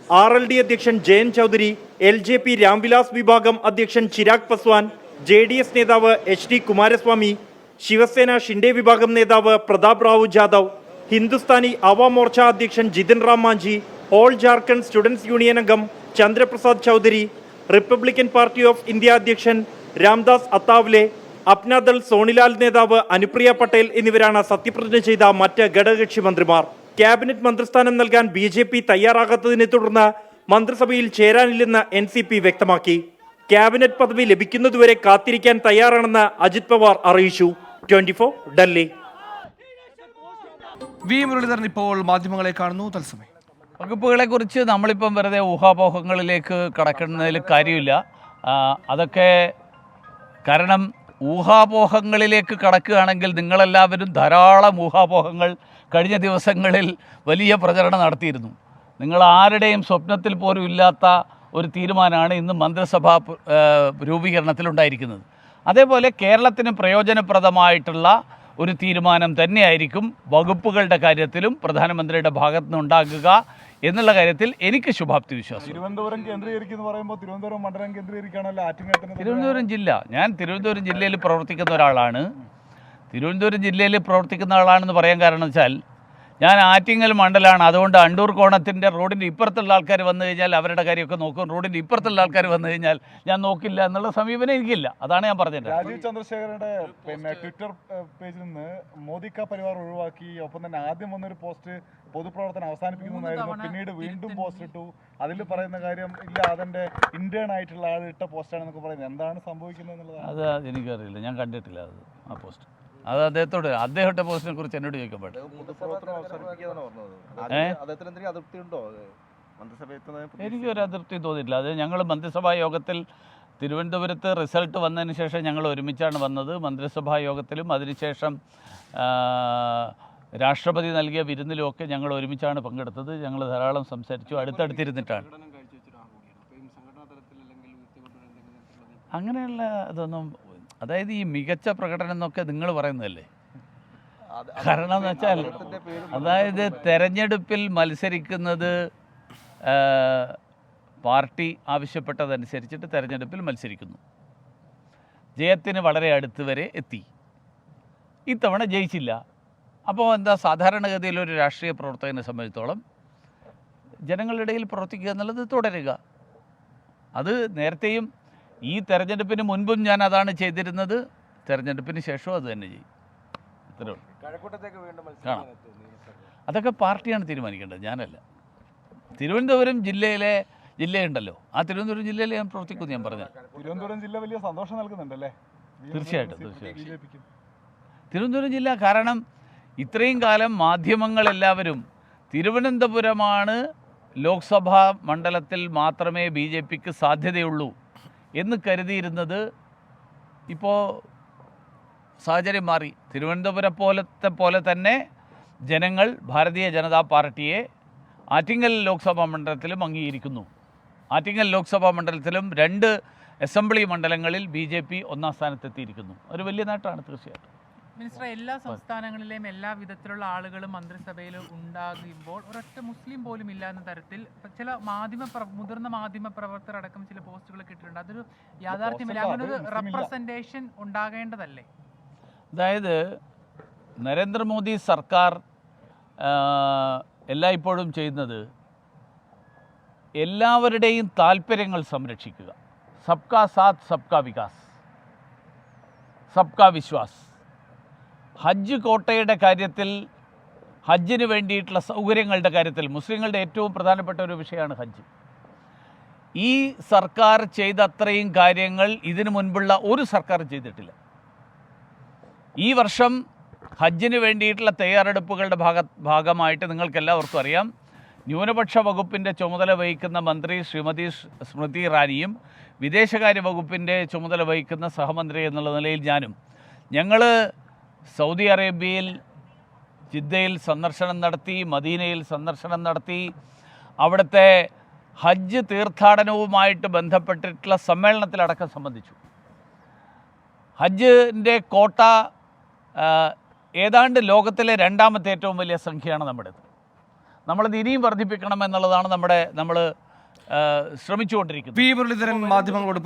RLD അധ്യക്ഷൻ ജയന്ത് ചൗധരി, LJP രാംവിലാസ് വിഭാഗം അധ്യക്ഷൻ ചിരാഗ് പസ്വാൻ, JDS നേതാവ് HD കുമാരസ്വാമി, ശിവസേന ഷിൻഡെ വിഭാഗം നേതാവ് പ്രതാപ് റാവു ജാദവ്, ഹിന്ദുസ്ഥാനി അവാം മോർച്ച അധ്യക്ഷൻ Jitan Ram Manjhi, all Jharkhand students union അംഗം Chandraprasad Choudhary, republican party of India അധ്യക്ഷൻ രാംദാസ് അത്താവ്ലെ, അപ്നാദൾ സോണിലാൽ നേതാവ് അനുപ്രിയ പട്ടേൽ എന്നിവരാണ് സത്യപ്രതിജ്ഞ ചെയ്ത മറ്റ് ഘടകകക്ഷി മന്ത്രിമാർ. ക്യാബിനറ്റ് മന്ത്രിസ്ഥാനം നൽകാൻ BJP തയ്യാറാകാത്തതിനെ തുടർന്ന് മന്ത്രിസഭയിൽ ചേരാനില്ലെന്ന് NCP വ്യക്തമാക്കി. ക്യാബിനറ്റ് പദവി ലഭിക്കുന്നതുവരെ കാത്തിരിക്കാൻ തയ്യാറാണെന്ന് അജിത് പവാർ അറിയിച്ചു. 24 ഡൽഹി. വി മുരളീധരൻ ഇപ്പോൾ മാധ്യമങ്ങളെ കാണുന്നു. തത്സമയം വകുപ്പുകളെ കുറിച്ച് നമ്മളിപ്പം വെറുതെ ഊഹാപോഹങ്ങളിലേക്ക് കടക്കുന്നതിൽ കാര്യമില്ല. അതൊക്കെ കാരണം ഊഹാപോഹങ്ങളിലേക്ക് കടക്കുകയാണെങ്കിൽ നിങ്ങളെല്ലാവരും ധാരാളം ഊഹാപോഹങ്ങൾ കഴിഞ്ഞ ദിവസങ്ങളിൽ വലിയ പ്രചരണം നടത്തിയിരുന്നു. നിങ്ങൾ ആരുടെയും സ്വപ്നത്തിൽ പോലും ഇല്ലാത്ത ഒരു തീരുമാനമാണ് ഇന്ന് മന്ത്രിസഭാ രൂപീകരണത്തിലുണ്ടായിരിക്കുന്നത്. അതേപോലെ കേരളത്തിന് പ്രയോജനപ്രദമായിട്ടുള്ള ഒരു തീരുമാനം തന്നെയായിരിക്കും വകുപ്പുകളുടെ കാര്യത്തിലും പ്രധാനമന്ത്രിയുടെ ഭാഗത്തു നിന്നുണ്ടാകുക എന്നുള്ള കാര്യത്തിൽ എനിക്ക് ശുഭാപ്തി വിശ്വാസം. തിരുവനന്തപുരം കേന്ദ്രീകരിക്കുന്നു പറയുമ്പോൾ തിരുവനന്തപുരം മണ്ഡലം കേന്ദ്രീകരിക്കുകയാണല്ലോ ആറ്റിങ്ങൽ. തിരുവനന്തപുരം ജില്ല, ഞാൻ തിരുവനന്തപുരം ജില്ലയിൽ പ്രവർത്തിക്കുന്ന ഒരാളാണ്. തിരുവനന്തപുരം ജില്ലയിൽ പ്രവർത്തിക്കുന്ന ആളാണെന്ന് പറയാൻ കാരണം വെച്ചാൽ ഞാൻ ആറ്റിങ്ങൽ മണ്ഡലമാണ്. അതുകൊണ്ട് അണ്ടൂർ കോണത്തിൻ്റെ റോഡിൻ്റെ ഇപ്പുറത്തുള്ള ആൾക്കാർ വന്നു കഴിഞ്ഞാൽ അവരുടെ കാര്യമൊക്കെ നോക്കും, റോഡിൻ്റെ ഇപ്പുറത്തുള്ള ആൾക്കാർ വന്നു കഴിഞ്ഞാൽ ഞാൻ നോക്കില്ല എന്നുള്ള സമീപനം എനിക്കില്ല. അതാണ് ഞാൻ പറഞ്ഞത്. രാജീവ് ചന്ദ്രശേഖരന്റെ ട്വിറ്റർ പേജിൽ നിന്ന് മോദി കാ പരിവാർ ഒഴിവാക്കി. ഒപ്പം തന്നെ ആദ്യം വന്നൊരു പോസ്റ്റ് പൊതുപ്രവർത്തനം അവസാനിപ്പിക്കുന്നതായിരുന്നു. പിന്നീട് വീണ്ടും പോസ്റ്റ് ഇട്ടു. അതിൽ പറയുന്ന കാര്യം ഇല്ല, അതെന്റെ ഇന്റേൺ ആയിട്ടുള്ള ആൾ ഇട്ട പോസ്റ്റാണെന്നൊക്കെ പറയുന്നത്. എന്താണ് സംഭവിക്കുന്നത് എന്നുള്ളത് അത് എനിക്കറിയില്ല, ഞാൻ കണ്ടിട്ടില്ല അത് ആ പോസ്റ്റ്. അത് അദ്ദേഹത്തെ പോസ്റ്റിനെ കുറിച്ച് എന്നോട് ചോദിക്കപ്പെട്ടു. എനിക്കൊരു അതൃപ്തി തോന്നിയിട്ടില്ല. അത് ഞങ്ങൾ മന്ത്രിസഭാ യോഗത്തിൽ തിരുവനന്തപുരത്ത് റിസൾട്ട് വന്നതിന് ശേഷം ഞങ്ങൾ ഒരുമിച്ചാണ് വന്നത്. മന്ത്രിസഭാ യോഗത്തിലും അതിനുശേഷം രാഷ്ട്രപതി നൽകിയ വിരുന്നിലുമൊക്കെ ഞങ്ങൾ ഒരുമിച്ചാണ് പങ്കെടുത്തത്. ഞങ്ങൾ ധാരാളം സംസാരിച്ചു, അടുത്തടുത്തിരുന്നിട്ടാണ്. അങ്ങനെയുള്ള ഇതൊന്നും, അതായത് ഈ മികച്ച പ്രകടനം എന്നൊക്കെ നിങ്ങൾ പറയുന്നതല്ലേ. കാരണം എന്ന് വെച്ചാൽ അതായത് തെരഞ്ഞെടുപ്പിൽ മത്സരിക്കുന്നത് പാർട്ടി ആവശ്യപ്പെട്ടതനുസരിച്ചിട്ട് തെരഞ്ഞെടുപ്പിൽ മത്സരിക്കുന്നു. ജയത്തിന് വളരെ അടുത്ത് വരെ എത്തി. ഇത്തവണ ജയിച്ചില്ല. അപ്പോൾ എന്താ, സാധാരണഗതിയിൽ ഒരു രാഷ്ട്രീയ പ്രവർത്തകനെ സംബന്ധിച്ചോളം ജനങ്ങളുടെ ഇടയിൽ പ്രവർത്തിക്കുക എന്നുള്ളത് തുടരുക. അത് നേരത്തെയും ഈ തെരഞ്ഞെടുപ്പിന് മുൻപും ഞാൻ അതാണ് ചെയ്തിരുന്നത്, തെരഞ്ഞെടുപ്പിന് ശേഷവും അത് തന്നെ ചെയ്യും. ഇത്രേ ഉള്ളൂ. കാണാം, അതൊക്കെ പാർട്ടിയാണ് തീരുമാനിക്കേണ്ടത്, ഞാനല്ല. തിരുവനന്തപുരം ജില്ലയുണ്ടല്ലോ, ആ തിരുവനന്തപുരം ജില്ലയിൽ ഞാൻ പ്രവർത്തിക്കുന്നു. ഞാൻ പറഞ്ഞത് തിരുവനന്തപുരം ജില്ല വലിയ സന്തോഷം നൽകുന്നുണ്ടല്ലേ? തീർച്ചയായിട്ടും. തിരുവനന്തപുരം ജില്ല, കാരണം ഇത്രയും കാലം മാധ്യമങ്ങളെല്ലാവരും തിരുവനന്തപുരമാണ് ലോക്സഭാ മണ്ഡലത്തിൽ മാത്രമേ BJPക്ക് സാധ്യതയുള്ളൂ എന്ന് കരുതിയിരുന്നത് ഇപ്പോൾ സാഹചര്യം മാറി. തിരുവനന്തപുരം പോലെ തന്നെ ജനങ്ങൾ ഭാരതീയ ജനതാ പാർട്ടിയെ ആറ്റിങ്ങൽ ലോക്സഭാ മണ്ഡലത്തിലും അംഗീകരിക്കുന്നു. ആറ്റിങ്ങൽ ലോക്സഭാ മണ്ഡലത്തിലും 2 അസംബ്ലി മണ്ഡലങ്ങളിൽ BJP ഒന്നാം സ്ഥാനത്തെത്തിയിരിക്കുന്നു. ഒരു വലിയ നേട്ടമാണ് തീർച്ചയായിട്ടും. മിനിസ്റ്റർ, എല്ലാ സംസ്ഥാനങ്ങളിലെയും എല്ലാ വിധത്തിലുള്ള ആളുകളും മന്ത്രിസഭയിൽ ഉണ്ടാകുമ്പോൾ ഒരൊറ്റ മുസ്ലിം പോലും ഇല്ല എന്ന തരത്തിൽ ചില മുതിർന്ന മാധ്യമ പ്രവർത്തകർ അടക്കം ചില പോസ്റ്റുകൾ കിട്ടിയിട്ടുണ്ട്. അതൊരു യാഥാർത്ഥ്യമല്ല. അങ്ങനൊരു റെപ്രസെന്റേഷൻ ഉണ്ടാകേണ്ടതല്ലേ? അതായത് നരേന്ദ്രമോദി സർക്കാർ എല്ലായ്പ്പോഴും ചെയ്യുന്നത് എല്ലാവരുടെയും താല്പര്യങ്ങൾ സംരക്ഷിക്കുക. സബ്കാ സാത്ത് സബ്കാ വികാസ്, സബ്കാ വിശ്വാസ്. ഹജ്ജ് കോട്ടയുടെ കാര്യത്തിൽ, ഹജ്ജിന് വേണ്ടിയിട്ടുള്ള സൗകര്യങ്ങളുടെ കാര്യത്തിൽ മുസ്ലിങ്ങളുടെ ഏറ്റവും പ്രധാനപ്പെട്ട ഒരു വിഷയമാണ് ഹജ്ജ്. ഈ സർക്കാർ ചെയ്ത അത്രയും കാര്യങ്ങൾ ഇതിനു മുൻപുള്ള ഒരു സർക്കാർ ചെയ്തിട്ടില്ല. ഈ വർഷം ഹജ്ജിന് വേണ്ടിയിട്ടുള്ള തയ്യാറെടുപ്പുകളുടെ ഭാഗമായിട്ട് നിങ്ങൾക്കെല്ലാവർക്കും അറിയാം, ന്യൂനപക്ഷ വകുപ്പിൻ്റെ ചുമതല വഹിക്കുന്ന മന്ത്രി ശ്രീമതി സ്മൃതി ഇറാനിയും വിദേശകാര്യ വകുപ്പിൻ്റെ ചുമതല വഹിക്കുന്ന സഹമന്ത്രി എന്നുള്ള നിലയിൽ ഞങ്ങൾ സൗദി അറേബ്യയിൽ ജിദ്ദയിൽ സന്ദർശനം നടത്തി, മദീനയിൽ സന്ദർശനം നടത്തി. അവിടുത്തെ ഹജ്ജ് തീർത്ഥാടനവുമായിട്ട് ബന്ധപ്പെട്ടിട്ടുള്ള സമ്മേളനത്തിലടക്കം സംബന്ധിച്ചു. ഹജ്ജിൻ്റെ കോട്ട ഏതാണ്ട് ലോകത്തിലെ 2ാമത്തെ ഏറ്റവും വലിയ സംഖ്യയാണ് നമ്മുടേത്. നമ്മളത് ഇനിയും വർദ്ധിപ്പിക്കണം എന്നുള്ളതാണ് നമ്മൾ ശ്രമിച്ചുകൊണ്ടിരിക്കുന്നത്. വി മുരളീധരൻ മാധ്യമങ്ങളോട്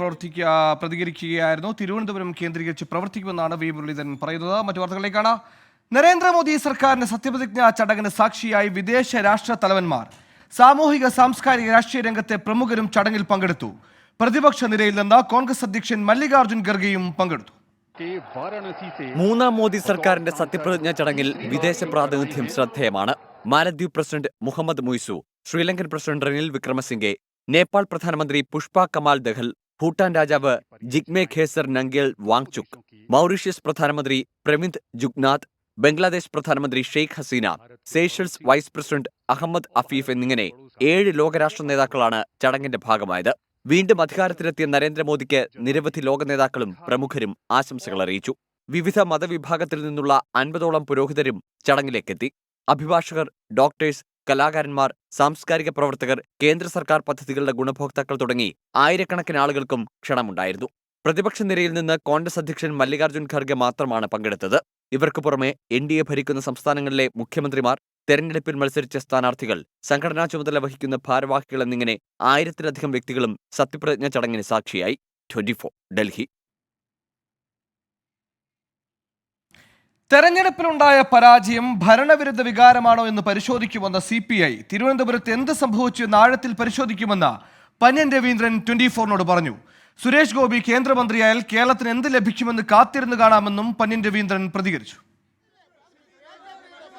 പ്രതികരിക്കുകയായിരുന്നു. തിരുവനന്തപുരം കേന്ദ്രീകരിച്ച് പ്രവർത്തിക്കുമെന്നാണ് വി മുരളീധരൻ പറയുന്നത്. മറ്റു വാർത്തകളിലേക്കാണ്. നരേന്ദ്രമോദി സർക്കാരിന്റെ സത്യപ്രതിജ്ഞാ ചടങ്ങിന് സാക്ഷിയായി വിദേശ രാഷ്ട്ര തലവന്മാർ, സാമൂഹിക സാംസ്കാരിക രാഷ്ട്രീയ രംഗത്തെ പ്രമുഖരും ചടങ്ങിൽ പങ്കെടുത്തു. പ്രതിപക്ഷ നിരയിൽ നിന്ന് കോൺഗ്രസ് അധ്യക്ഷൻ മല്ലികാർജ്ജുൻ ഖർഗെയും പങ്കെടുത്തു. 3ാം മോദി സർക്കാരിന്റെ സത്യപ്രതിജ്ഞാ ചടങ്ങിൽ വിദേശ പ്രാതിനിധ്യം ശ്രദ്ധേയമാണ്. മാലദ്വീപ് പ്രസിഡന്റ് മുഹമ്മദ് മുയ്സു, ശ്രീലങ്കൻ പ്രസിഡന്റ് റനിൽ വിക്രമസിംഗെ, നേപ്പാൾ പ്രധാനമന്ത്രി പുഷ്പ കമാൽ ദഹൽ, ഭൂട്ടാൻ രാജാവ് ജിഗ്മെ ഖേസർ നംഗ്യേൽ വാങ്ചുക്, മൗറീഷ്യസ് പ്രധാനമന്ത്രി പ്രവിന്ദ് ജുഗ്നാഥ്, ബംഗ്ലാദേശ് പ്രധാനമന്ത്രി Sheikh Hasina, Seychelles vice president Ahmed Afif എന്നിങ്ങനെ 7 ലോകരാഷ്ട്ര നേതാക്കളാണ് ചടങ്ങിന്റെ ഭാഗമായത്. വീണ്ടും അധികാരത്തിലെത്തിയ നരേന്ദ്രമോദിക്ക് നിരവധി ലോക നേതാക്കളും പ്രമുഖരും ആശംസകൾ അറിയിച്ചു. വിവിധ മതവിഭാഗത്തിൽ നിന്നുള്ള 50ഓളം പുരോഹിതരും ചടങ്ങിലേക്കെത്തി. അഭിഭാഷകർ, ഡോക്ടേഴ്സ്, കലാകാരന്മാർ, സാംസ്കാരിക പ്രവർത്തകർ, കേന്ദ്ര സർക്കാർ പദ്ധതികളുടെ ഗുണഭോക്താക്കൾ തുടങ്ങി ആയിരക്കണക്കിന് ആളുകൾക്കും ക്ഷണമുണ്ടായിരുന്നു. പ്രതിപക്ഷ നിരയിൽ നിന്ന് കോൺഗ്രസ് അധ്യക്ഷൻ മല്ലികാർജ്ജുൻ ഖർഗെ മാത്രമാണ് പങ്കെടുത്തത്. ഇവർക്ക് പുറമെ NDA ഭരിക്കുന്ന സംസ്ഥാനങ്ങളിലെ മുഖ്യമന്ത്രിമാർ, തെരഞ്ഞെടുപ്പിൽ മത്സരിച്ച സ്ഥാനാർത്ഥികൾ, സംഘടനാ ചുമതല വഹിക്കുന്ന ഭാരവാഹികൾ എന്നിങ്ങനെ 1000-ലധികം വ്യക്തികളും സത്യപ്രതിജ്ഞാ ചടങ്ങിന് സാക്ഷിയായി. 24 ഡൽഹി. തെരഞ്ഞെടുപ്പിലുണ്ടായ പരാജയം ഭരണവിരുദ്ധ വികാരമാണോ എന്ന് പരിശോധിക്കുമെന്ന് CPI. തിരുവനന്തപുരത്ത് എന്ത് സംഭവിച്ചു എന്ന് ആഴത്തിൽ പരിശോധിക്കുമെന്ന് പന്ന്യൻ രവീന്ദ്രൻ 24നോട് പറഞ്ഞു. സുരേഷ് ഗോപി കേന്ദ്രമന്ത്രിയായാൽ കേരളത്തിന് എന്ത് ലഭിക്കുമെന്ന് കാത്തിരുന്നു കാണാമെന്നും പന്ന്യൻ രവീന്ദ്രൻ പ്രതികരിച്ചു.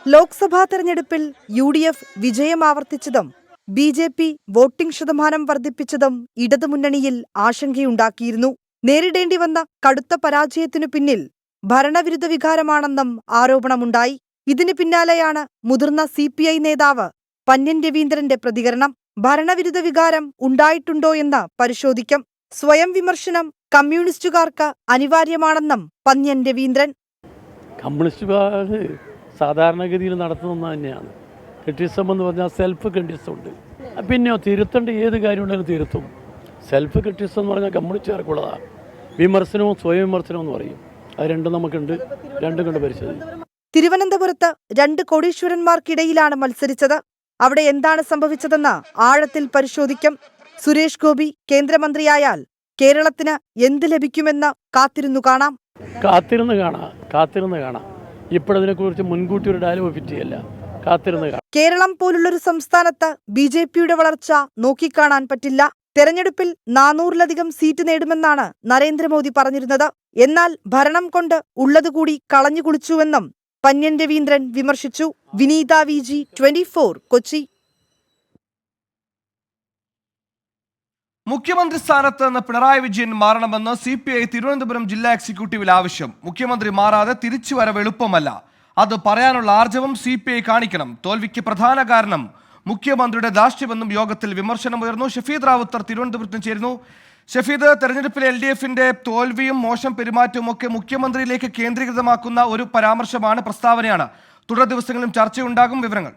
ലോക്സഭാ തെരഞ്ഞെടുപ്പിൽ UDF വിജയം ആവർത്തിച്ചതും BJP വോട്ടിംഗ് ശതമാനം വർദ്ധിപ്പിച്ചതും ഇടതുമുന്നണിയിൽ ആശങ്കയുണ്ടാക്കിയിരുന്നു. നേരിടേണ്ടി വന്ന കടുത്ത പരാജയത്തിനു പിന്നിൽ ഭരണവിരുദ്ധ വികാരമാണെന്നും ആരോപണമുണ്ടായി. ഇതിന് പിന്നാലെയാണ് മുതിർന്ന CPI നേതാവ് പന്ന്യൻ രവീന്ദ്രന്റെ പ്രതികരണം. ഭരണവിരുദ്ധ വികാരം ഉണ്ടായിട്ടുണ്ടോ എന്ന് പരിശോധിക്കും. സ്വയം വിമർശനം കമ്മ്യൂണിസ്റ്റുകാർക്ക് അനിവാര്യമാണെന്നും പന്ന്യൻ രവീന്ദ്രൻ. കമ്മ്യൂണിസ്റ്റുകാർ സാധാരണഗതിയിൽ നടത്തുന്ന ഒന്ന് തന്നെയാണ്. ക്രിറ്റിസം എന്ന് പറഞ്ഞാൽ സെൽഫ് ക്രിറ്റിസം ഉണ്ട്. പിന്നെയോ തിരുത്തേണ്ട ഏത് കാര്യം ഉണ്ടെങ്കിലും തിരുത്തും. സെൽഫ് ക്രിറ്റിസം എന്ന് പറഞ്ഞാൽ കമ്മ്യൂണിസ്റ്റുകാർക്കുള്ളതാണ്. വിമർശനവും സ്വയം വിമർശനവും എന്ന് പറയും. അത് രണ്ടും നമുക്കുണ്ട്. രണ്ടും കണ്ട് പരിശോധിക്കും. തിരുവനന്തപുരത്ത് 2 കോടീശ്വരന്മാർക്കിടയിലാണ് മത്സരിച്ചത്. അവിടെ എന്താണ് സംഭവിച്ചതെന്ന് ആഴത്തിൽ പരിശോധിക്കും. സുരേഷ് ഗോപി കേന്ദ്രമന്ത്രിയായാൽ കേരളത്തിന് എന്ത് ലഭിക്കുമെന്ന് കാത്തിരുന്നു കാണാം. കാത്തിരുന്ന് കാണാം. ഇപ്പോഴതിനെക്കുറിച്ച് മുൻകൂട്ടി ഒരു ഡയലോഗ് പറ്റിയല്ല. കാത്തിരുന്ന് കാണാം. കേരളം പോലുള്ളൊരു സംസ്ഥാനത്ത് BJPയുടെ വളർച്ച നോക്കിക്കാണാൻ പറ്റില്ല. തെരഞ്ഞെടുപ്പിൽ 400-ലധികം സീറ്റ് നേടുമെന്നാണ് നരേന്ദ്രമോദി പറഞ്ഞിരുന്നത്. എന്നാൽ ഭരണം കൊണ്ട് ഉള്ളതുകൂടി കളഞ്ഞു കുളിച്ചുവെന്നും പന്ന്യൻ രവീന്ദ്രൻ വിമർശിച്ചു. വിനീത VG 24 കൊച്ചി. മുഖ്യമന്ത്രി സ്ഥാനത്ത് നിന്ന് പിണറായി വിജയൻ മാറണമെന്ന് CPI തിരുവനന്തപുരം ജില്ലാ എക്സിക്യൂട്ടീവിൽ ആവശ്യം. മുഖ്യമന്ത്രി മാറാതെ തിരിച്ചുവരവ് എളുപ്പമല്ല. അത് പറയാനുള്ള ആർജവം CPI കാണിക്കണം. തോൽവിക്ക് പ്രധാന കാരണം മുഖ്യമന്ത്രിയുടെ ധാർഷ്ട്യമെന്നും യോഗത്തിൽ വിമർശനമുയർന്നു. ഷഫീദ് റാവുത്തർ തിരുവനന്തപുരത്ത് ചേരുന്നു. ഷഫീദ്, തെരഞ്ഞെടുപ്പിലെ LDFന്റെ തോൽവിയും മോശം പെരുമാറ്റവും ഒക്കെ മുഖ്യമന്ത്രിയിലേക്ക് കേന്ദ്രീകൃതമാക്കുന്ന ഒരു പരാമർശമാണ്, പ്രസ്താവനയാണ്. തുടർ ദിവസങ്ങളിലും ചർച്ചയുണ്ടാകും. വിവരങ്ങൾ.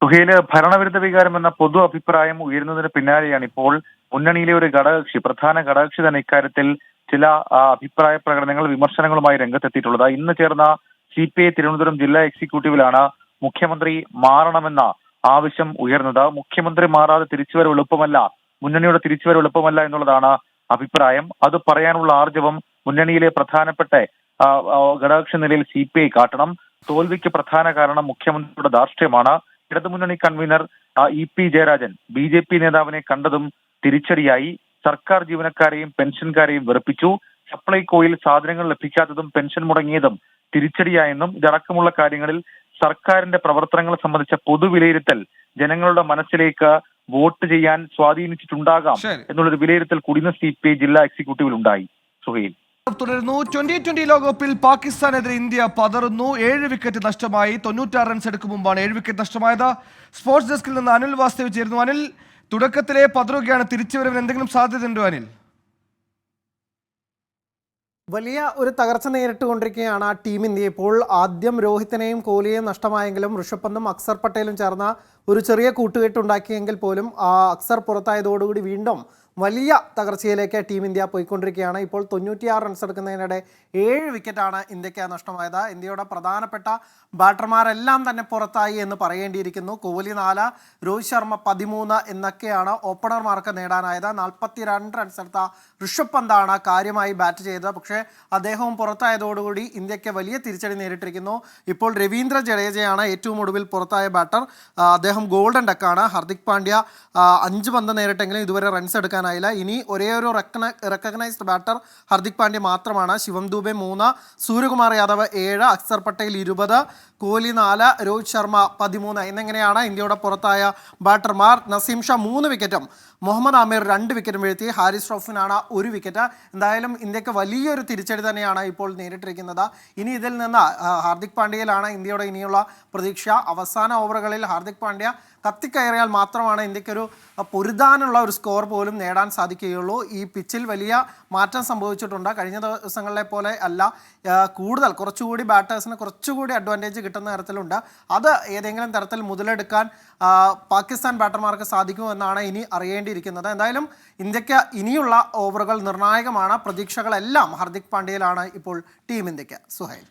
സുഹേല്, ഭരണവിരുദ്ധ വികാരം എന്ന പൊതു അഭിപ്രായം ഉയരുന്നതിന് പിന്നാലെയാണ് ഇപ്പോൾ മുന്നണിയിലെ ഒരു ഘടകകക്ഷി, പ്രധാന ഘടകകക്ഷി തന്നെ ഇക്കാര്യത്തിൽ ചില അഭിപ്രായ പ്രകടനങ്ങൾ, വിമർശനങ്ങളുമായി രംഗത്തെത്തിയിട്ടുള്ളത്. ഇന്ന് ചേർന്ന CPI തിരുവനന്തപുരം ജില്ലാ എക്സിക്യൂട്ടീവിലാണ് മുഖ്യമന്ത്രി മാറണമെന്ന ആവശ്യം ഉയർന്നത്. മുഖ്യമന്ത്രി മാറാതെ തിരിച്ചുവരവ് എളുപ്പമല്ല, മുന്നണിയുടെ തിരിച്ചുവരവ് എളുപ്പമല്ല എന്നുള്ളതാണ് അഭിപ്രായം. അത് പറയാനുള്ള ആർജവം മുന്നണിയിലെ പ്രധാനപ്പെട്ട ഘടകകക്ഷി നിലയിൽ CPI കാട്ടണം. തോൽവിക്ക് പ്രധാന കാരണം മുഖ്യമന്ത്രിയുടെ ധാർഷ്ട്യമാണ്. ഇടതുമുന്നണി കൺവീനർ EP ജയരാജൻ BJP നേതാവിനെ കണ്ടതും തിരിച്ചടിയായി. സർക്കാർ ജീവനക്കാരെയും പെൻഷൻകാരെയും വെറുപ്പിച്ചു. സപ്ലൈകോയിൽ സാധനങ്ങൾ ലഭിക്കാത്തതും പെൻഷൻ മുടങ്ങിയതും തിരിച്ചടിയായെന്നും ഇതടക്കമുള്ള കാര്യങ്ങളിൽ സർക്കാരിന്റെ പ്രവർത്തനങ്ങൾ സംബന്ധിച്ച പൊതുവിലയിരുത്തൽ ജനങ്ങളുടെ മനസ്സിലേക്ക് വോട്ട് ചെയ്യാൻ സ്വാധീനിച്ചിട്ടുണ്ടാകാം എന്നുള്ളൊരു വിലയിരുത്തൽ കൂടി CPI ജില്ലാ എക്സിക്യൂട്ടീവിൽ ഉണ്ടായി. സുഹൈൽ തുടരുന്നു. 2020 ലോകകപ്പിൽ പാകിസ്ഥാനെതിരെ ഇന്ത്യ പതറുന്നു. 7 വിക്കറ്റ് നഷ്ടമായി. 96 റൺസ് എടുക്കും മുമ്പാണ് 7 വിക്കറ്റ് നഷ്ടമായത്. സ്പോർട്സ് ഡെസ്കിൽ നിന്ന് അനിൽ വാസ്തവ് ചേരുന്നു. അനിൽ, തുടക്കത്തിലെ പതറുകയാണ്, തിരിച്ചുവരവിന് എന്തെങ്കിലും സാധ്യതയുണ്ടോ അനിൽ? വലിയ ഒരു തകർച്ച നേരിട്ടുകൊണ്ടിരിക്കുകയാണ് ടീം ഇന്ത്യ. ഇപ്പോൾ ആദ്യം രോഹിത്തിനെയും കോഹ്ലിയെയും നഷ്ടമായെങ്കിലും ഋഷഭ് പന്തും അക്സർ പട്ടേലും ചേർന്ന ഒരു ചെറിയ കൂട്ടുകെട്ടുണ്ടാക്കിയെങ്കിൽ പോലും അക്സർ പുറത്തായതോടുകൂടി വീണ്ടും വലിയ തകർച്ചയിലേക്ക് ടീം ഇന്ത്യ പോയിക്കൊണ്ടിരിക്കുകയാണ്. ഇപ്പോൾ 96 റൺസ് എടുക്കുന്നതിനിടെ 7 വിക്കറ്റാണ് ഇന്ത്യക്ക് നഷ്ടമായത്. ഇന്ത്യയുടെ പ്രധാനപ്പെട്ട ബാറ്റർമാരെല്ലാം തന്നെ പുറത്തായി എന്ന് പറയേണ്ടിയിരിക്കുന്നു. കോഹ്ലി 4, രോഹിത് ശർമ്മ 13 എന്നൊക്കെയാണ് ഓപ്പണർമാർക്ക് നേടാനായത്. 42 റൺസ് എടുത്ത ഋഷഭ് പന്താണ് കാര്യമായി ബാറ്റ് ചെയ്തത്. പക്ഷേ അദ്ദേഹവും പുറത്തായതോടുകൂടി ഇന്ത്യക്ക് വലിയ തിരിച്ചടി നേരിട്ടിരിക്കുന്നു. ഇപ്പോൾ രവീന്ദ്ര ജഡേജയാണ് ഏറ്റവും ഒടുവിൽ പുറത്തായ ബാറ്റർ. അദ്ദേഹം ഗോൾഡൻ ഡക്കാണ്. ഹാർദിക് പാണ്ഡ്യ 5 പന്ത് നേരിട്ടെങ്കിലും ഇതുവരെ റൺസ് എടുക്കാനായില്ല. ഇനി ഒരേ ഒരു റെക്കഗ്നൈസ്ഡ് ബാറ്റർ ഹാർദിക് പാണ്ഡ്യ മാത്രമാണ്. ശിവം ദുബെ 3, സൂര്യകുമാർ യാദവ് 7, അക്സർ പട്ടേൽ 20, കോഹ്ലി 4, രോഹിത് ശർമ്മ 13 എന്നിങ്ങനെയാണ് ഇന്ത്യയുടെ പുറത്തായ ബാറ്റർമാർ. നസീം ഷാ 3 വിക്കറ്റും മുഹമ്മദ് ആമിർ 2 വിക്കറ്റും വീഴ്ത്തി. ഹാരിസ് റൌഫിനാണ് 1 വിക്കറ്റ്. എന്തായാലും ഇന്ത്യക്ക് വലിയൊരു തിരിച്ചടി തന്നെയാണ് ഇപ്പോൾ നേരിട്ടിരിക്കുന്നത്. ഇനി ഇതിൽ നിന്ന് ഹാർദിക് പാണ്ഡ്യയിലാണ് ഇന്ത്യയുടെ ഇനിയുള്ള പ്രതീക്ഷ. അവസാന ഓവറുകളിൽ ഹാർദിക് പാണ്ഡ്യ കത്തിക്കയറിയാൽ മാത്രമാണ് ഇന്ത്യക്കൊരു പൊരുതാനുള്ള ഒരു സ്കോർ പോലും നേടാൻ സാധിക്കുകയുള്ളൂ. ഈ പിച്ചിൽ വലിയ മാറ്റം സംഭവിച്ചിട്ടുണ്ട്. കഴിഞ്ഞ ദിവസങ്ങളിലെ പോലെ അല്ല, കൂടുതൽ കുറച്ചുകൂടി ബാറ്റേഴ്സിന് കുറച്ചുകൂടി അഡ്വാൻറ്റേജ് കിട്ടുന്ന തരത്തിലുണ്ട്. അത് ഏതെങ്കിലും തരത്തിൽ മുതലെടുക്കാൻ പാകിസ്ഥാൻ ബാറ്റർമാർക്ക് സാധിക്കുമെന്നാണ് ഇനി അറിയേണ്ടിയിരിക്കുന്നത്. എന്തായാലും ഇന്ത്യക്ക് ഇനിയുള്ള ഓവറുകൾ നിർണായകമാണ്. പ്രതീക്ഷകളെല്ലാം ഹാർദിക് പാണ്ഡ്യയിലാണ് ഇപ്പോൾ ടീം ഇന്ത്യക്ക്. സുഹൈൽ.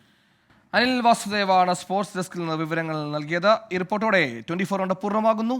അനിൽ വാസുദേവാണ് സ്പോർട്സ് ഡെസ്കിൽ നിന്ന് വിവരങ്ങൾ നൽകിയത്. ഈ റിപ്പോർട്ടോടെ 24 പൂർണ്ണമാകുന്നു.